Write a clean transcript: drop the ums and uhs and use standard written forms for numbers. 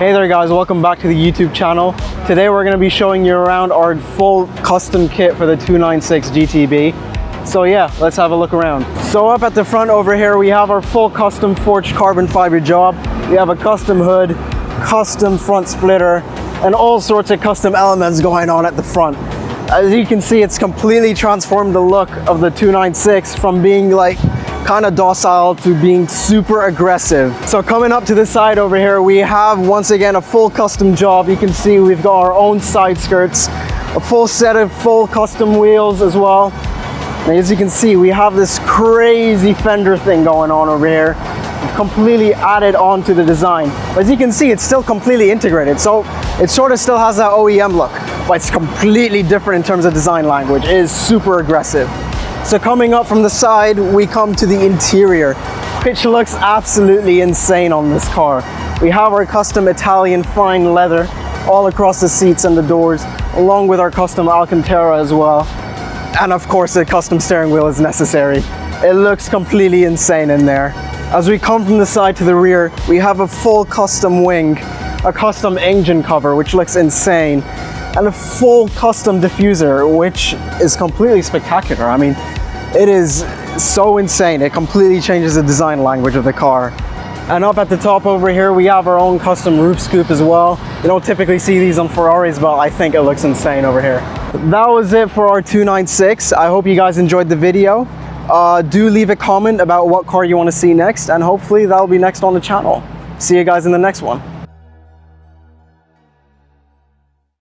Hey there guys, welcome back to the YouTube channel. Today we're going to be showing you around our full custom kit for the 296 GTB. So yeah, let's have a look around. So up at the front over here we have our full custom forged carbon fiber job. We have a custom hood, custom front splitter, and all sorts of custom elements going on at the front. As you can see, it's completely transformed the look of the 296 from being like kind of docile to being super aggressive. So coming up to the side over here, we have once again a full custom job. You can see we've got our own side skirts, a full set of full custom wheels as well. And as you can see, we have this crazy fender thing going on over here. We've completely added on to the design. As you can see, it's still completely integrated. So it sort of still has that OEM look, but it's completely different in terms of design language. It is super aggressive. So coming up from the side, we come to the interior, which looks absolutely insane on this car. We have our custom Italian fine leather all across the seats and the doors, along with our custom Alcantara as well. And of course, a custom steering wheel is necessary. It looks completely insane in there. As we come from the side to the rear, we have a full custom wing, a custom engine cover, which looks insane, and a full custom diffuser, which is completely spectacular. I mean, it is so insane. It completely changes the design language of the car. And up at the top over here, we have our own custom roof scoop as well. You don't typically see these on Ferraris, but I think it looks insane over here. That was it for our 296. I hope you guys enjoyed the video. Do leave a comment about what car you want to see next, and hopefully that'll be next on the channel. See you guys in the next one.